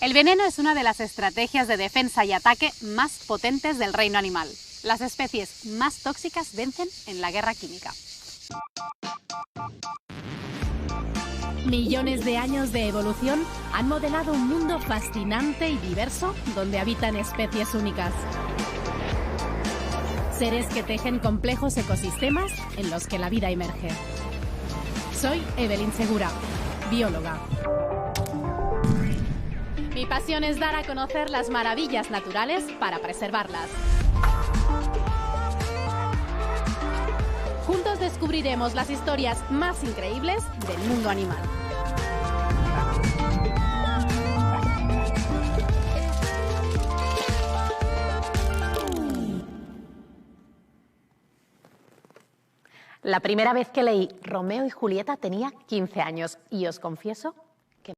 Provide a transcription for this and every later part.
El veneno es una de las estrategias de defensa y ataque más potentes del reino animal. Las especies más tóxicas vencen en la guerra química. Millones de años de evolución han modelado un mundo fascinante y diverso donde habitan especies únicas. Seres que tejen complejos ecosistemas en los que la vida emerge. Soy Evelyn Segura, bióloga. Mi pasión es dar a conocer las maravillas naturales para preservarlas. Juntos descubriremos las historias más increíbles del mundo animal. La primera vez que leí Romeo y Julieta tenía 15 años y os confieso que...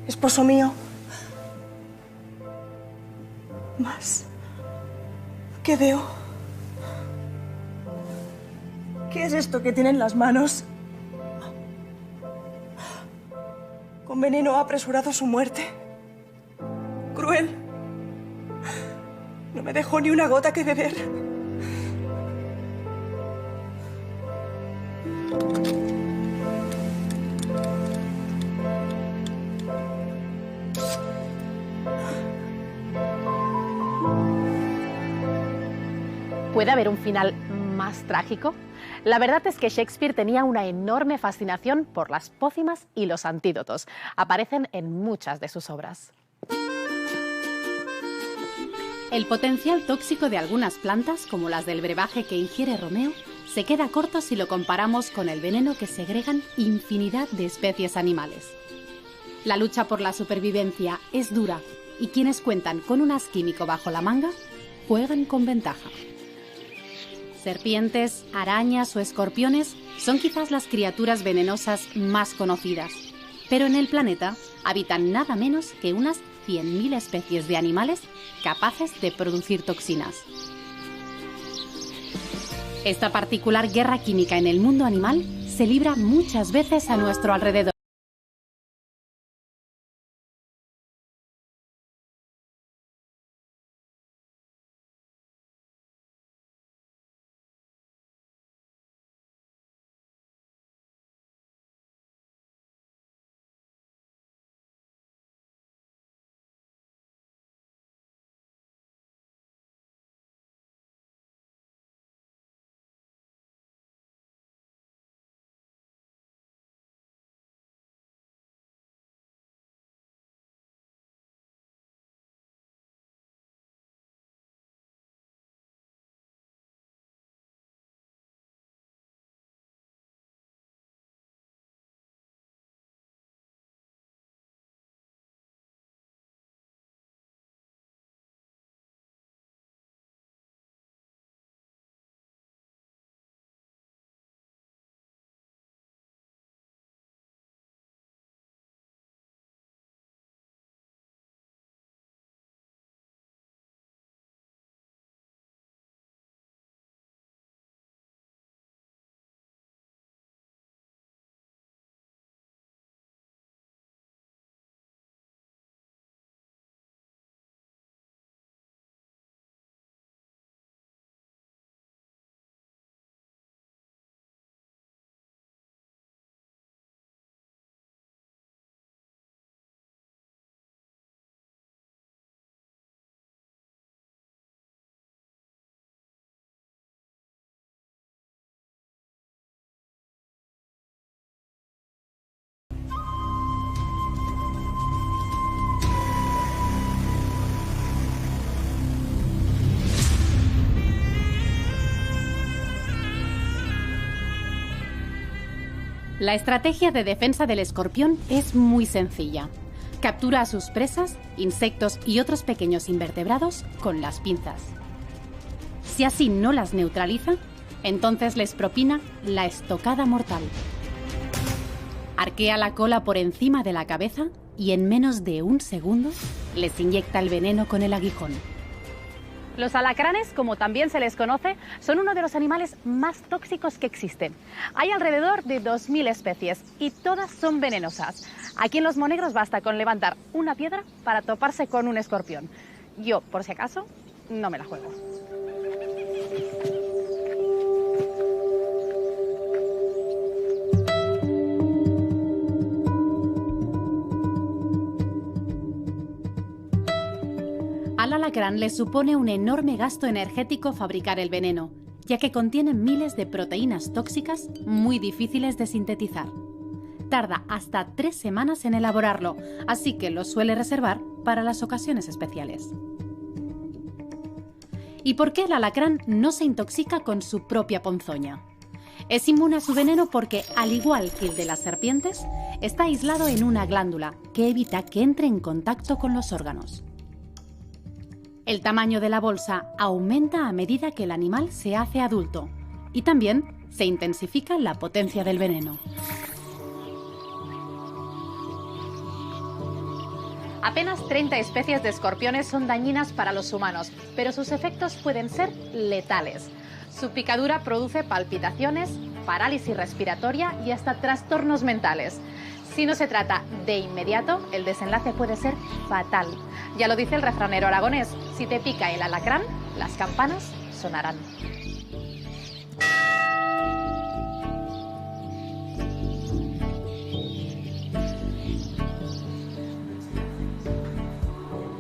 Esposo mío. Más. ¿Qué veo? ¿Qué es esto que tiene en las manos? Con veneno ha apresurado su muerte. Cruel. No me dejó ni una gota que beber. ¿Puede haber un final más trágico? La verdad es que Shakespeare tenía una enorme fascinación por las pócimas y los antídotos. Aparecen en muchas de sus obras. El potencial tóxico de algunas plantas, como las del brebaje que ingiere Romeo, se queda corto si lo comparamos con el veneno que segregan infinidad de especies animales. La lucha por la supervivencia es dura y quienes cuentan con un as químico bajo la manga juegan con ventaja. Serpientes, arañas o escorpiones son quizás las criaturas venenosas más conocidas, pero en el planeta habitan nada menos que unas 100.000 especies de animales capaces de producir toxinas. Esta particular guerra química en el mundo animal se libra muchas veces a nuestro alrededor. La estrategia de defensa del escorpión es muy sencilla. Captura a sus presas, insectos y otros pequeños invertebrados con las pinzas. Si así no las neutraliza, entonces les propina la estocada mortal. Arquea la cola por encima de la cabeza y en menos de un segundo les inyecta el veneno con el aguijón. Los alacranes, como también se les conoce, son uno de los animales más tóxicos que existen. Hay alrededor de 2000 especies y todas son venenosas. Aquí en Los Monegros basta con levantar una piedra para toparse con un escorpión. Yo, por si acaso, no me la juego. Al alacrán le supone un enorme gasto energético fabricar el veneno, ya que contiene miles de proteínas tóxicas muy difíciles de sintetizar. Tarda hasta 3 semanas en elaborarlo, así que lo suele reservar para las ocasiones especiales. ¿Y por qué el alacrán no se intoxica con su propia ponzoña? Es inmune a su veneno porque, al igual que el de las serpientes, está aislado en una glándula que evita que entre en contacto con los órganos. El tamaño de la bolsa aumenta a medida que el animal se hace adulto y también se intensifica la potencia del veneno. Apenas 30 especies de escorpiones son dañinas para los humanos, pero sus efectos pueden ser letales. Su picadura produce palpitaciones, parálisis respiratoria y hasta trastornos mentales. Si no se trata de inmediato, el desenlace puede ser fatal. Ya lo dice el refranero aragonés, si te pica el alacrán, las campanas sonarán.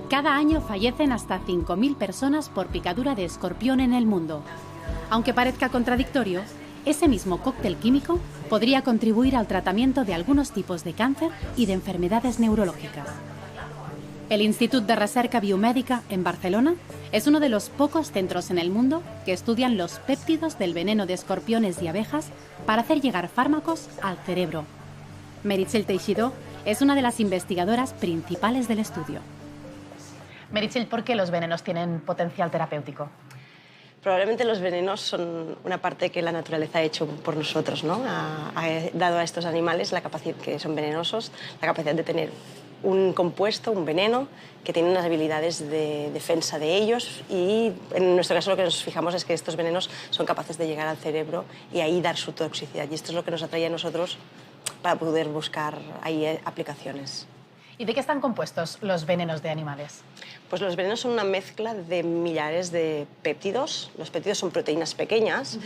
Cada año fallecen hasta 5.000 personas por picadura de escorpión en el mundo. Aunque parezca contradictorio, ese mismo cóctel químico podría contribuir al tratamiento de algunos tipos de cáncer y de enfermedades neurológicas. El Institut de Recerca Biomèdica en Barcelona es uno de los pocos centros en el mundo que estudian los péptidos del veneno de escorpiones y abejas para hacer llegar fármacos al cerebro. Meritxell Teixidó es una de las investigadoras principales del estudio. Meritxell, ¿por qué los venenos tienen potencial terapéutico? Probablemente los venenos son una parte que la naturaleza ha hecho por nosotros, ¿no? Ha dado a estos animales la capacidad, que son venenosos, la capacidad de tener un compuesto, un veneno, que tiene unas habilidades de defensa de ellos y en nuestro caso lo que nos fijamos es que estos venenos son capaces de llegar al cerebro y ahí dar su toxicidad. Y esto es lo que nos atrae a nosotros para poder buscar ahí aplicaciones. ¿Y de qué están compuestos los venenos de animales? Pues los venenos son una mezcla de millares de péptidos. Los péptidos son proteínas pequeñas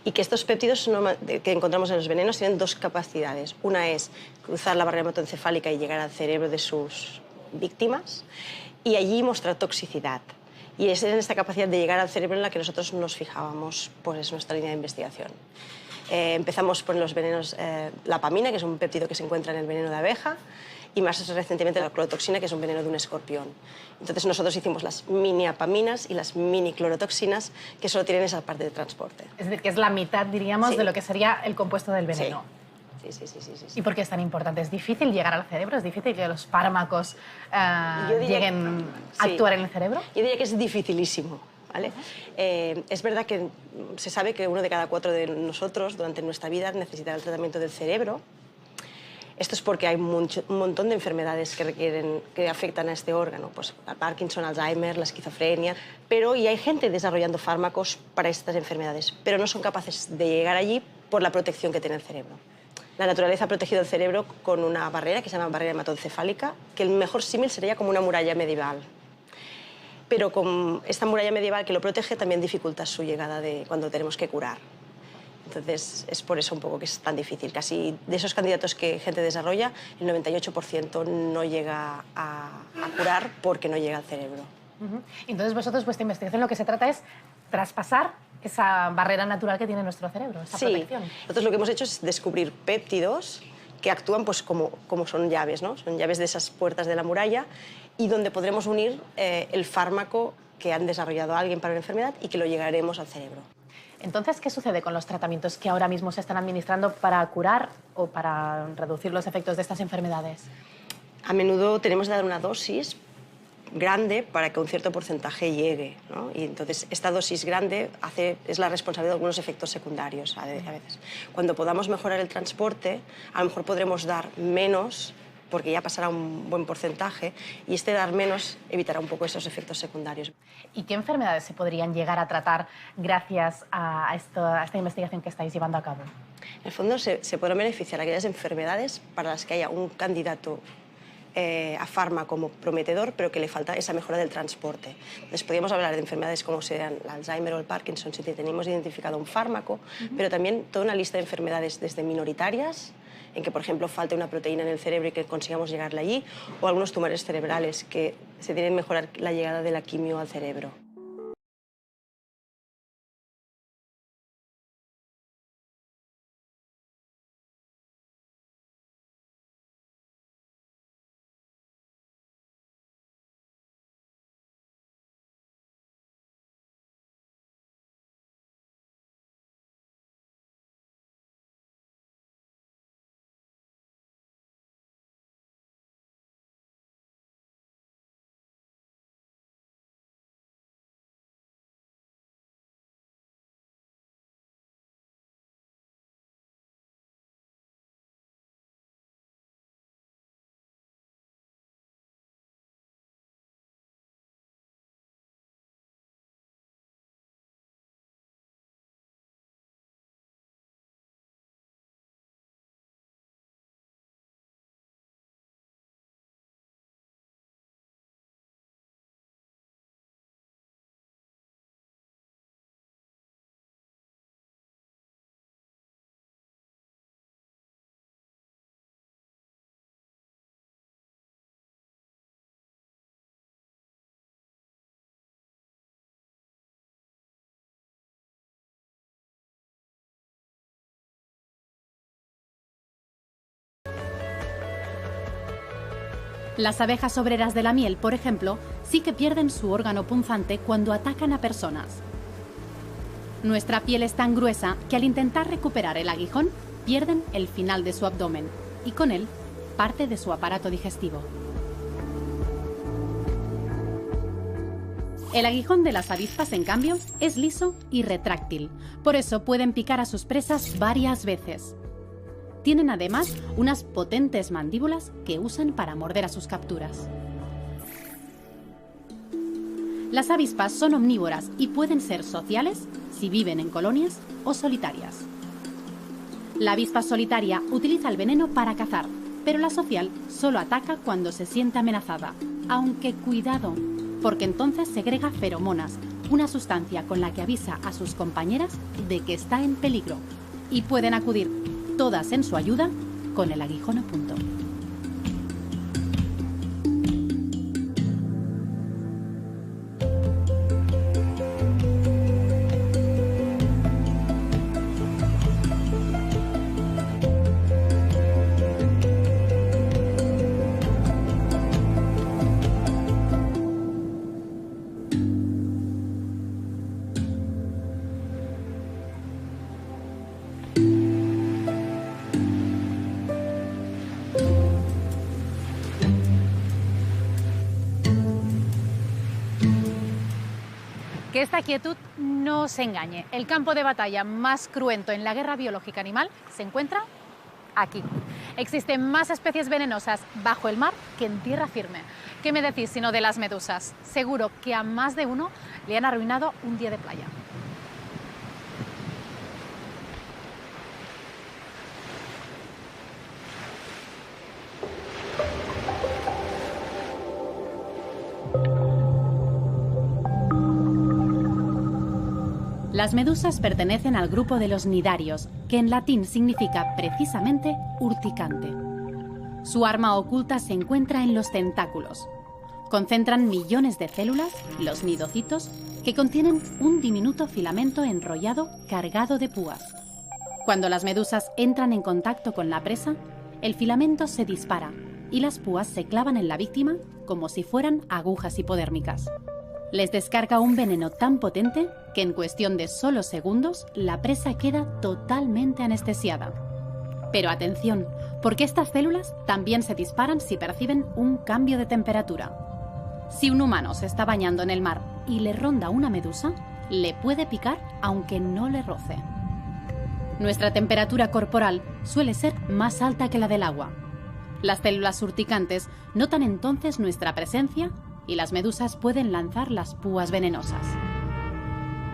y que estos péptidos que encontramos en los venenos tienen dos capacidades. Una es cruzar la barrera hematoencefálica y llegar al cerebro de sus víctimas y allí mostrar toxicidad. Y es en esta capacidad de llegar al cerebro en la que nosotros nos fijábamos, pues es nuestra línea de investigación. Empezamos por los venenos, la apamina, que es un péptido que se encuentra en el veneno de abeja, y más recientemente la clorotoxina, que es un veneno de un escorpión. Entonces nosotros hicimos las mini apaminas y las mini clorotoxinas, que solo tienen esa parte de transporte. Es decir, que es la mitad, diríamos, Sí. de lo que sería el compuesto del veneno. Sí. ¿Y por qué es tan importante? ¿Es difícil llegar al cerebro? ¿Es difícil que los fármacos lleguen a actuar en el cerebro? Yo diría que es dificilísimo. ¿Vale? Es verdad que se sabe que 1 de cada 4 de nosotros durante nuestra vida necesitará el tratamiento del cerebro. Esto es porque hay un montón de enfermedades que afectan a este órgano, pues el Parkinson, Alzheimer, la esquizofrenia, y hay gente desarrollando fármacos para estas enfermedades, pero no son capaces de llegar allí por la protección que tiene el cerebro. La naturaleza ha protegido el cerebro con una barrera que se llama barrera hematoencefálica, que el mejor símil sería como una muralla medieval. Pero con esta muralla medieval que lo protege también dificulta su llegada cuando tenemos que curar. Entonces, es por eso un poco que es tan difícil. Casi de esos candidatos que gente desarrolla, el 98% no llega a curar porque no llega al cerebro. Entonces, vosotros, vuestra investigación, lo que se trata es traspasar esa barrera natural que tiene nuestro cerebro, esa protección. Nosotros lo que hemos hecho es descubrir péptidos que actúan pues, como son llaves, ¿no? Son llaves de esas puertas de la muralla y donde podremos unir el fármaco que han desarrollado alguien para una enfermedad y que lo llegaremos al cerebro. Entonces, ¿qué sucede con los tratamientos que ahora mismo se están administrando para curar o para reducir los efectos de estas enfermedades? A menudo tenemos que dar una dosis grande para que un cierto porcentaje llegue, ¿no? Y entonces esta dosis grande es la responsabilidad de algunos efectos secundarios a veces. Cuando podamos mejorar el transporte, a lo mejor podremos dar menos, porque ya pasará un buen porcentaje, y este dar menos evitará un poco esos efectos secundarios. ¿Y qué enfermedades se podrían llegar a tratar gracias a esta investigación que estáis llevando a cabo? En el fondo se podrán beneficiar aquellas enfermedades para las que haya un candidato a fármaco como prometedor, pero que le falta esa mejora del transporte. Entonces podríamos hablar de enfermedades como sean el Alzheimer o el Parkinson si tenemos identificado un fármaco, pero también toda una lista de enfermedades desde minoritarias, en que, por ejemplo, falte una proteína en el cerebro y que consigamos llegarle allí, o algunos tumores cerebrales que se tienen que mejorar la llegada de la quimio al cerebro. Las abejas obreras de la miel, por ejemplo, sí que pierden su órgano punzante cuando atacan a personas. Nuestra piel es tan gruesa que al intentar recuperar el aguijón, pierden el final de su abdomen y con él parte de su aparato digestivo. El aguijón de las avispas, en cambio, es liso y retráctil, por eso pueden picar a sus presas varias veces. Tienen además unas potentes mandíbulas que usan para morder a sus capturas. Las avispas son omnívoras y pueden ser sociales si viven en colonias o solitarias. La avispa solitaria utiliza el veneno para cazar, pero la social solo ataca cuando se siente amenazada. Aunque cuidado, porque entonces segrega feromonas, una sustancia con la que avisa a sus compañeras de que está en peligro, y pueden acudir todas en su ayuda con el aguijón a punto. Que esta quietud no os engañe. El campo de batalla más cruento en la guerra biológica animal se encuentra aquí. Existen más especies venenosas bajo el mar que en tierra firme. ¿Qué me decís sino de las medusas? Seguro que a más de uno le han arruinado un día de playa. Las medusas pertenecen al grupo de los nidarios, que en latín significa precisamente urticante. Su arma oculta se encuentra en los tentáculos. Concentran millones de células, los nidocitos, que contienen un diminuto filamento enrollado cargado de púas. Cuando las medusas entran en contacto con la presa, el filamento se dispara y las púas se clavan en la víctima como si fueran agujas hipodérmicas. Les descarga un veneno tan potente que en cuestión de solo segundos la presa queda totalmente anestesiada. Pero atención, porque estas células también se disparan si perciben un cambio de temperatura. Si un humano se está bañando en el mar y le ronda una medusa, le puede picar aunque no le roce. Nuestra temperatura corporal suele ser más alta que la del agua. Las células urticantes notan entonces nuestra presencia y las medusas pueden lanzar las púas venenosas.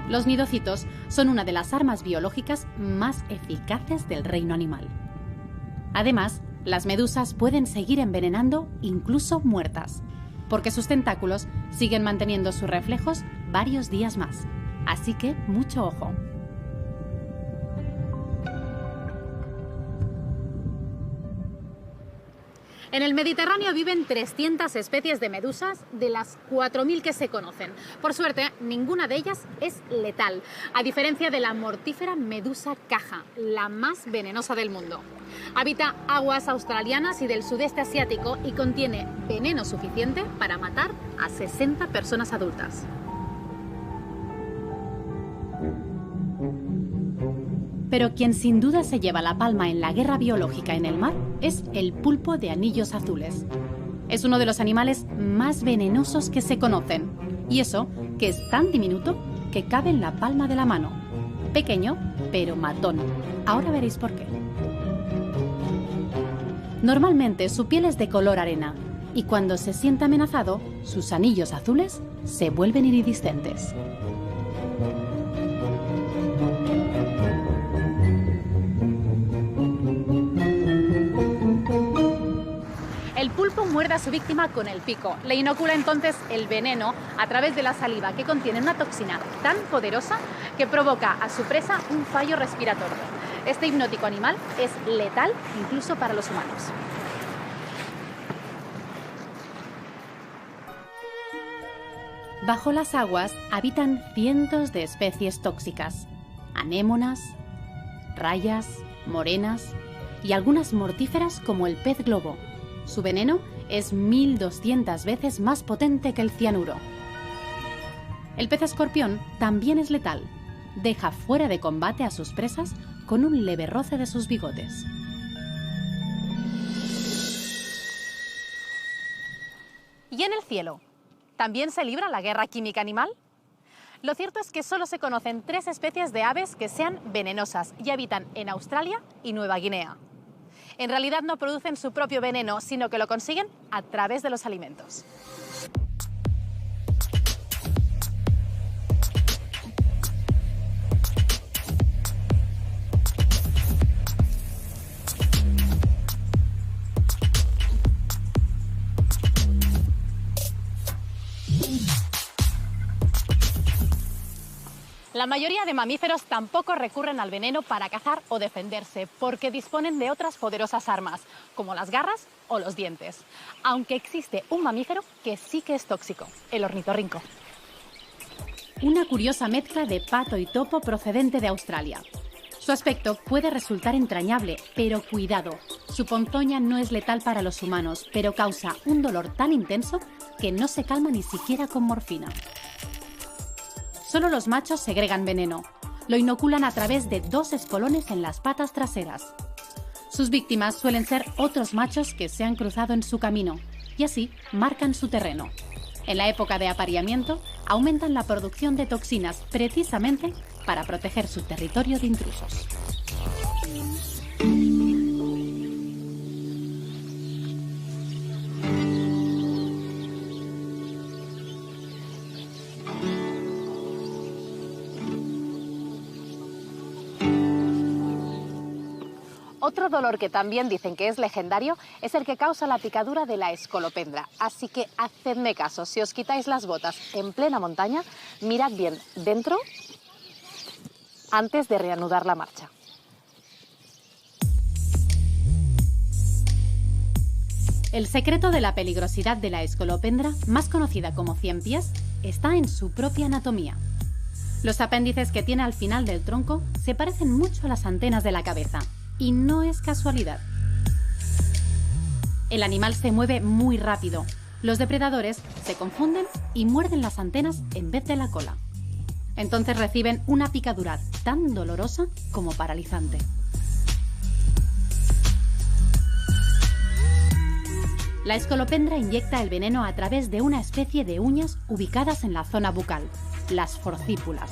Los nidocitos son una de las armas biológicas más eficaces del reino animal. Además, las medusas pueden seguir envenenando incluso muertas, porque sus tentáculos siguen manteniendo sus reflejos varios días más. Así que mucho ojo. En el Mediterráneo viven 300 especies de medusas de las 4.000 que se conocen. Por suerte, ninguna de ellas es letal, a diferencia de la mortífera medusa caja, la más venenosa del mundo. Habita aguas australianas y del sudeste asiático y contiene veneno suficiente para matar a 60 personas adultas. Pero quien sin duda se lleva la palma en la guerra biológica en el mar es el pulpo de anillos azules. Es uno de los animales más venenosos que se conocen. Y eso, que es tan diminuto que cabe en la palma de la mano. Pequeño, pero matón. Ahora veréis por qué. Normalmente su piel es de color arena y cuando se siente amenazado, sus anillos azules se vuelven iridiscentes. El pulpo muerde a su víctima con el pico. Le inocula entonces el veneno a través de la saliva, que contiene una toxina tan poderosa que provoca a su presa un fallo respiratorio. Este hipnótico animal es letal incluso para los humanos. Bajo las aguas habitan cientos de especies tóxicas. Anémonas, rayas, morenas y algunas mortíferas como el pez globo. Su veneno es 1200 veces más potente que el cianuro. El pez escorpión también es letal. Deja fuera de combate a sus presas con un leve roce de sus bigotes. ¿Y en el cielo? ¿También se libra la guerra química animal? Lo cierto es que solo se conocen 3 especies de aves que sean venenosas y habitan en Australia y Nueva Guinea. En realidad no producen su propio veneno, sino que lo consiguen a través de los alimentos. La mayoría de mamíferos tampoco recurren al veneno para cazar o defenderse, porque disponen de otras poderosas armas, como las garras o los dientes. Aunque existe un mamífero que sí que es tóxico, el ornitorrinco. Una curiosa mezcla de pato y topo procedente de Australia. Su aspecto puede resultar entrañable, pero cuidado, su ponzoña no es letal para los humanos, pero causa un dolor tan intenso que no se calma ni siquiera con morfina. Solo los machos segregan veneno. Lo inoculan a través de 2 espolones en las patas traseras. Sus víctimas suelen ser otros machos que se han cruzado en su camino y así marcan su terreno. En la época de apareamiento, aumentan la producción de toxinas precisamente para proteger su territorio de intrusos. Otro dolor que también dicen que es legendario es el que causa la picadura de la escolopendra. Así que hacedme caso, si os quitáis las botas en plena montaña, mirad bien dentro antes de reanudar la marcha. El secreto de la peligrosidad de la escolopendra, más conocida como 100 pies, está en su propia anatomía. Los apéndices que tiene al final del tronco se parecen mucho a las antenas de la cabeza. Y no es casualidad. El animal se mueve muy rápido, los depredadores se confunden y muerden las antenas en vez de la cola. Entonces reciben una picadura tan dolorosa como paralizante. La escolopendra inyecta el veneno a través de una especie de uñas ubicadas en la zona bucal, las forcípulas.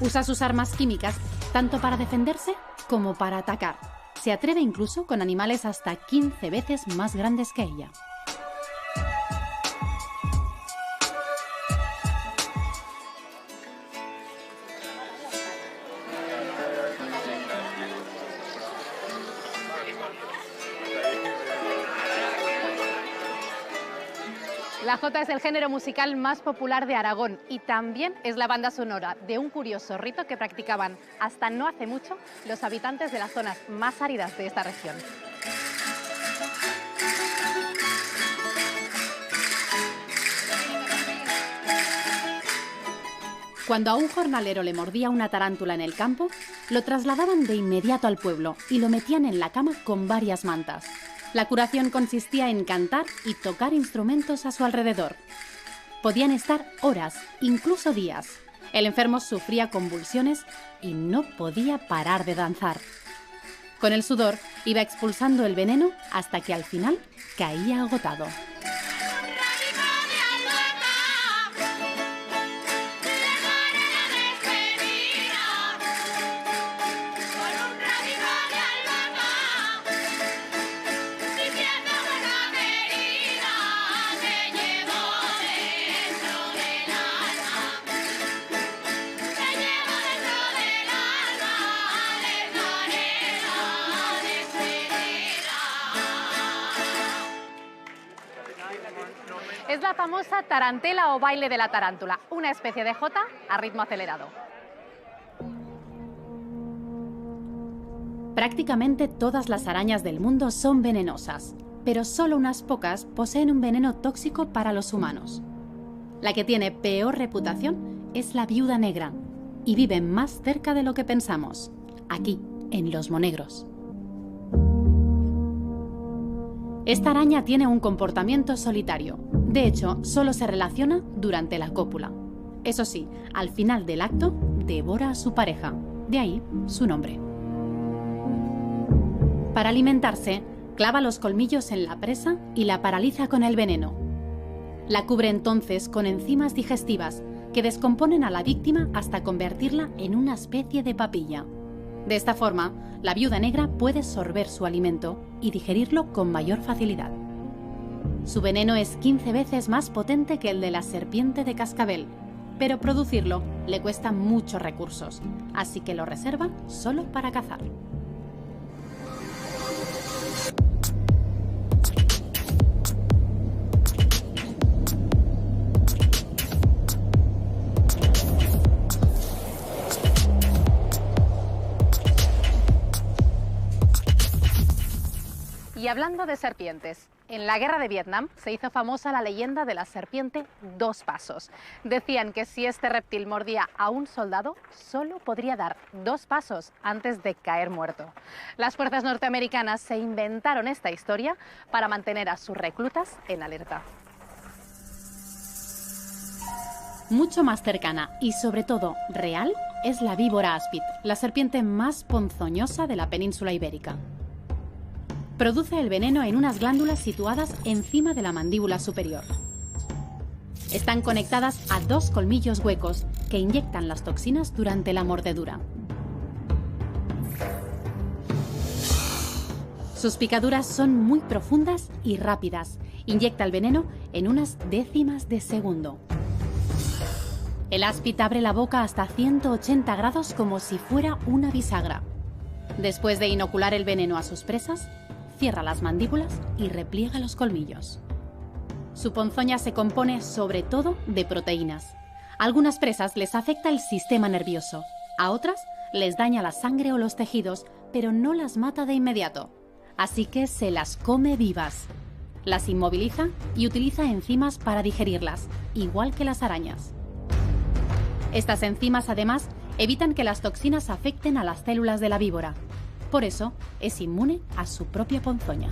Usa sus armas químicas tanto para defenderse como para atacar. Se atreve incluso con animales hasta 15 veces más grandes que ella. La jota es el género musical más popular de Aragón y también es la banda sonora de un curioso rito que practicaban hasta no hace mucho los habitantes de las zonas más áridas de esta región. Cuando a un jornalero le mordía una tarántula en el campo, lo trasladaban de inmediato al pueblo y lo metían en la cama con varias mantas. La curación consistía en cantar y tocar instrumentos a su alrededor. Podían estar horas, incluso días. El enfermo sufría convulsiones y no podía parar de danzar. Con el sudor iba expulsando el veneno hasta que al final caía agotado. Es la famosa tarantela o baile de la tarántula, una especie de jota a ritmo acelerado. Prácticamente todas las arañas del mundo son venenosas, pero solo unas pocas poseen un veneno tóxico para los humanos. La que tiene peor reputación es la viuda negra, y vive más cerca de lo que pensamos, aquí, en Los Monegros. Esta araña tiene un comportamiento solitario. De hecho, solo se relaciona durante la cópula. Eso sí, al final del acto, devora a su pareja. De ahí su nombre. Para alimentarse, clava los colmillos en la presa y la paraliza con el veneno. La cubre entonces con enzimas digestivas que descomponen a la víctima hasta convertirla en una especie de papilla. De esta forma, la viuda negra puede sorber su alimento y digerirlo con mayor facilidad. Su veneno es 15 veces más potente que el de la serpiente de cascabel, pero producirlo le cuesta muchos recursos, así que lo reserva solo para cazar. Y hablando de serpientes, en la guerra de Vietnam se hizo famosa la leyenda de la serpiente dos pasos. Decían que si este reptil mordía a un soldado, solo podría dar 2 pasos antes de caer muerto. Las fuerzas norteamericanas se inventaron esta historia para mantener a sus reclutas en alerta. Mucho más cercana y sobre todo real es la víbora áspid, la serpiente más ponzoñosa de la península ibérica. Produce el veneno en unas glándulas situadas encima de la mandíbula superior. Están conectadas a 2 colmillos huecos que inyectan las toxinas durante la mordedura. Sus picaduras son muy profundas y rápidas. Inyecta el veneno en unas décimas de segundo. El áspid abre la boca hasta 180 grados como si fuera una bisagra. Después de inocular el veneno a sus presas, cierra las mandíbulas y repliega los colmillos. Su ponzoña se compone sobre todo de proteínas. A algunas presas les afecta el sistema nervioso, a otras les daña la sangre o los tejidos, pero no las mata de inmediato. Así que se las come vivas. Las inmoviliza y utiliza enzimas para digerirlas, igual que las arañas. Estas enzimas, además, evitan que las toxinas afecten a las células de la víbora. Por eso, es inmune a su propia ponzoña.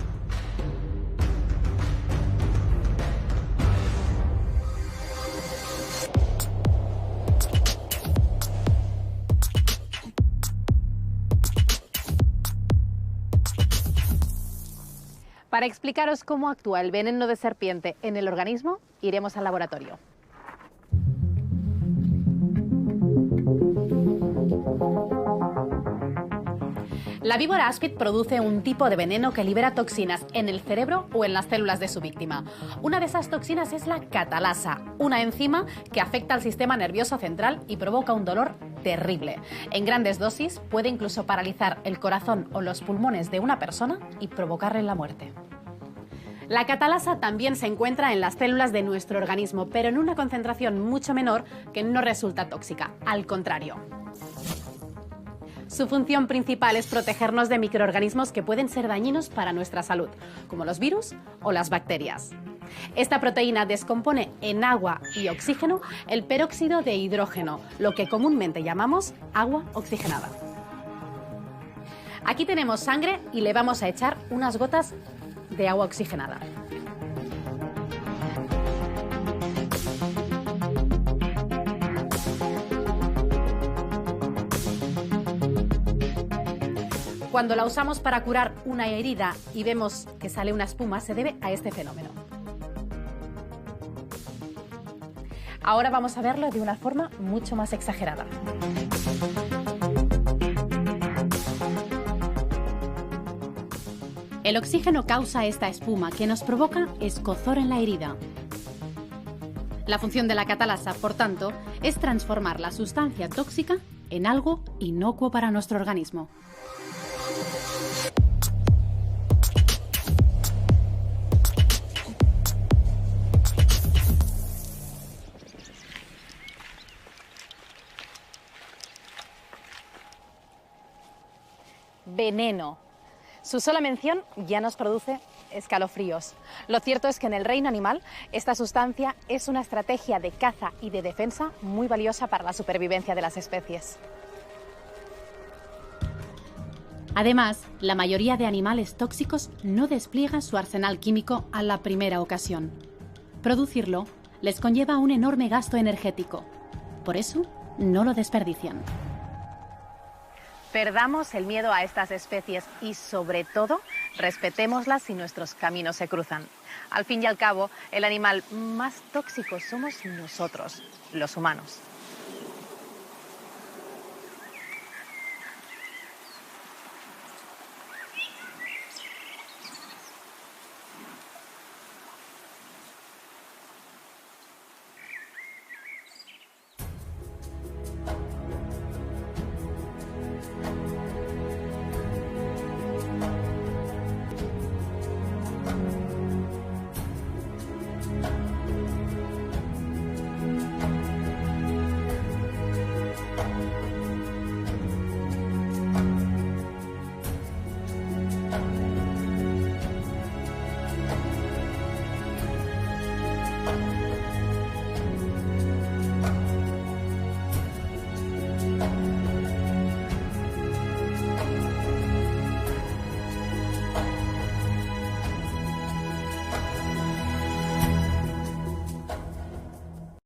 Para explicaros cómo actúa el veneno de serpiente en el organismo, iremos al laboratorio. La víbora áspid produce un tipo de veneno que libera toxinas en el cerebro o en las células de su víctima. Una de esas toxinas es la catalasa, una enzima que afecta al sistema nervioso central y provoca un dolor terrible. En grandes dosis puede incluso paralizar el corazón o los pulmones de una persona y provocarle la muerte. La catalasa también se encuentra en las células de nuestro organismo, pero en una concentración mucho menor que no resulta tóxica, al contrario. Su función principal es protegernos de microorganismos que pueden ser dañinos para nuestra salud, como los virus o las bacterias. Esta proteína descompone en agua y oxígeno el peróxido de hidrógeno, lo que comúnmente llamamos agua oxigenada. Aquí tenemos sangre y le vamos a echar unas gotas de agua oxigenada. Cuando la usamos para curar una herida y vemos que sale una espuma, se debe a este fenómeno. Ahora vamos a verlo de una forma mucho más exagerada. El oxígeno causa esta espuma que nos provoca escozor en la herida. La función de la catalasa, por tanto, es transformar la sustancia tóxica en algo inocuo para nuestro organismo. Veneno. Su sola mención ya nos produce escalofríos. Lo cierto es que en el reino animal esta sustancia es una estrategia de caza y de defensa muy valiosa para la supervivencia de las especies. Además, la mayoría de animales tóxicos no despliegan su arsenal químico a la primera ocasión. Producirlo les conlleva un enorme gasto energético. Por eso, no lo desperdician. Perdamos el miedo a estas especies y, sobre todo, respetémoslas si nuestros caminos se cruzan. Al fin y al cabo, el animal más tóxico somos nosotros, los humanos.